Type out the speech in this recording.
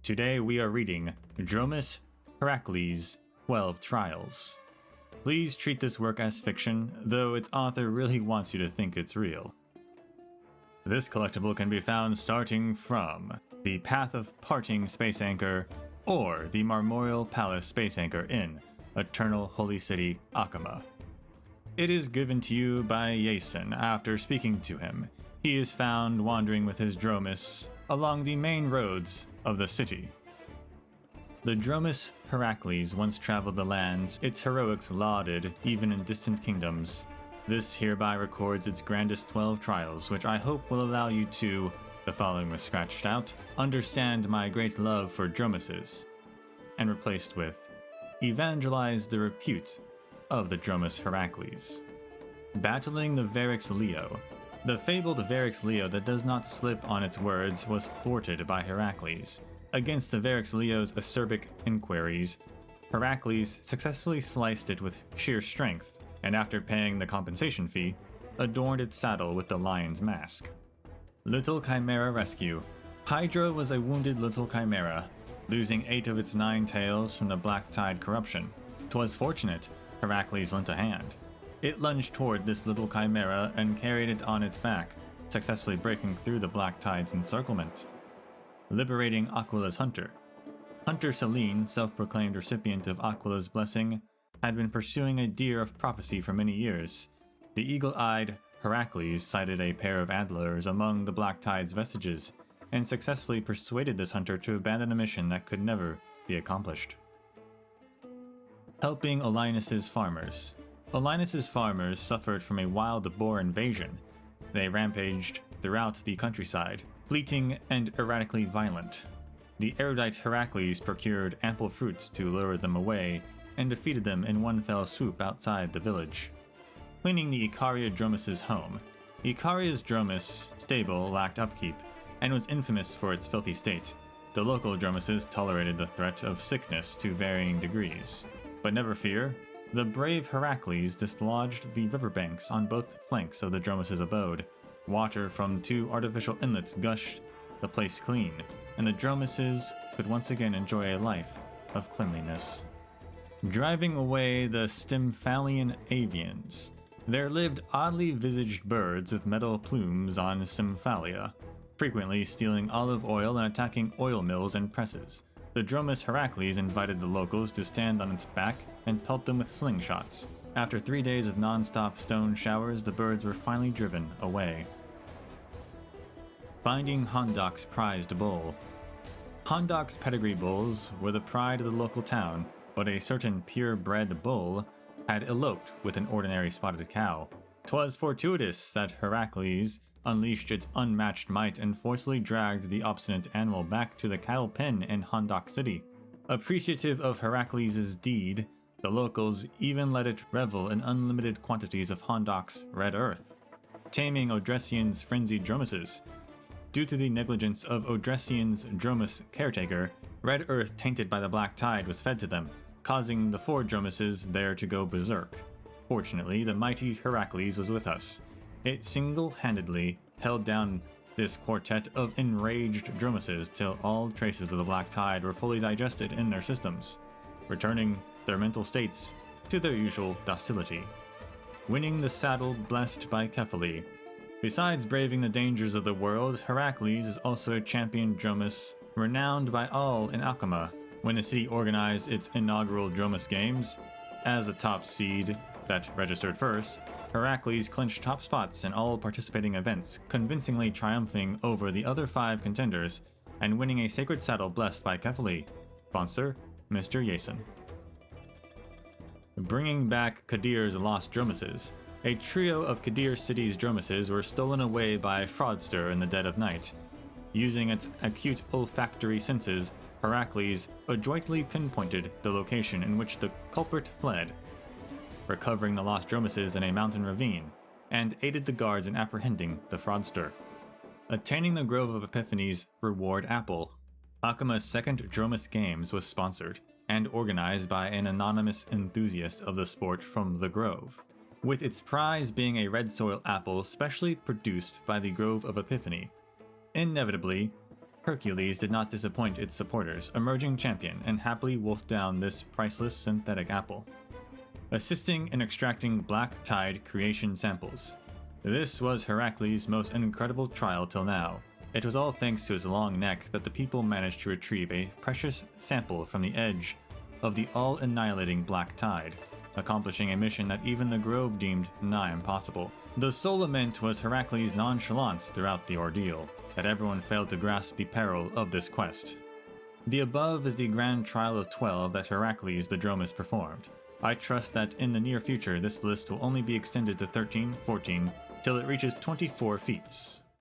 Today we are reading Dromas, Herakles, 12 Trials. Please treat this work as fiction, though its author really wants you to think it's real. This collectible can be found starting from the Path of Parting Space Anchor or the Marmoreal Palace Space Anchor in Eternal Holy City, Akama. It is given to you by Jason after speaking to him. He is found wandering with his Dromas along the main roads of the city. The Dromas Herakles once traveled the lands its heroics lauded even in distant kingdoms. This hereby records its grandest 12 trials, which I hope will allow you to, the following was scratched out, understand my great love for Dromases, and replaced with, evangelize the repute of the Dromas Herakles. Battling the Varix Leo. The fabled Varix Leo that does not slip on its words was thwarted by Herakles. Against the Varix Leo's acerbic inquiries, Herakles successfully sliced it with sheer strength, and after paying the compensation fee, adorned its saddle with the lion's mask. Little Chimera Rescue. Hydra was a wounded little chimera, losing 8 of its 9 tails from the Black Tide corruption. 'Twas fortunate Herakles lent a hand. It lunged toward this little chimera and carried it on its back, successfully breaking through the Black Tide's encirclement. Liberating Aquila's Hunter. Hunter Selene, self-proclaimed recipient of Aquila's blessing, had been pursuing a deer of prophecy for many years. The eagle-eyed Herakles sighted a pair of antlers among the Black Tide's vestiges, and successfully persuaded this hunter to abandon a mission that could never be accomplished. Helping Olinus's farmers. Olinus's farmers suffered from a wild boar invasion. They rampaged throughout the countryside, fleeting and erratically violent. The erudite Herakles procured ample fruits to lure them away, and defeated them in one fell swoop outside the village. Cleaning the Icaria Dromas' home. Icaria's Dromas stable lacked upkeep, and was infamous for its filthy state. The local Dromases tolerated the threat of sickness to varying degrees. But never fear, the brave Herakles dislodged the riverbanks on both flanks of the Dromas' abode. Water from 2 artificial inlets gushed the place clean, and the Dromases could once again enjoy a life of cleanliness. Driving away the Stymphalian avians. There lived oddly visaged birds with metal plumes on Stymphalia, frequently stealing olive oil and attacking oil mills and presses. The Dromas Herakles invited the locals to stand on its back and pelt them with slingshots. After 3 days of non-stop stone showers, the birds were finally driven away. Finding Hondok's prized bull. Hondok's pedigree bulls were the pride of the local town, but a certain purebred bull had eloped with an ordinary spotted cow. 'Twas fortuitous that Herakles unleashed its unmatched might and forcibly dragged the obstinate animal back to the cattle pen in Hondok City. Appreciative of Herakles' deed, the locals even let it revel in unlimited quantities of Hondok's red earth. Taming Odressian's frenzied Dromases. Due to the negligence of Odressian's Dromas caretaker, red earth tainted by the Black Tide was fed to them, causing the 4 Dromases there to go berserk. Fortunately, the mighty Herakles was with us. It single-handedly held down this quartet of enraged Dromases till all traces of the Black Tide were fully digested in their systems, returning their mental states to their usual docility. Winning the saddle blessed by Kefali. Besides braving the dangers of the world, Herakles is also a champion Dromas renowned by all in Akama. When the city organized its inaugural Dromas Games, as the top seed that registered first, Herakles clinched top spots in all participating events, convincingly triumphing over the other 5 contenders and winning a sacred saddle blessed by Kefali. Sponsor, Mr. Jason. Bringing back Kadir's lost Dromases. A trio of Kadir City's Dromases were stolen away by a fraudster in the dead of night. Using its acute olfactory senses, Herakles adroitly pinpointed the location in which the culprit fled, recovering the lost Dromases in a mountain ravine, and aided the guards in apprehending the fraudster. Attaining the Grove of Epiphany's reward apple. Akama's second Dromas Games was sponsored and organized by an anonymous enthusiast of the sport from the Grove, with its prize being a red soil apple specially produced by the Grove of Epiphany. Inevitably, Hercules did not disappoint its supporters, emerging champion, and happily wolfed down this priceless synthetic apple, assisting in extracting black tide creation samples. This was Herakles' most incredible trial till now. It was all thanks to his long neck that the people managed to retrieve a precious sample from the edge of the all-annihilating black tide, accomplishing a mission that even the Grove deemed nigh impossible. The sole lament was Herakles' nonchalance throughout the ordeal, that everyone failed to grasp the peril of this quest. The above is the grand trial of 12 that Herakles the Dromas performed. I trust that in the near future this list will only be extended to 13, 14, till it reaches 24 feats.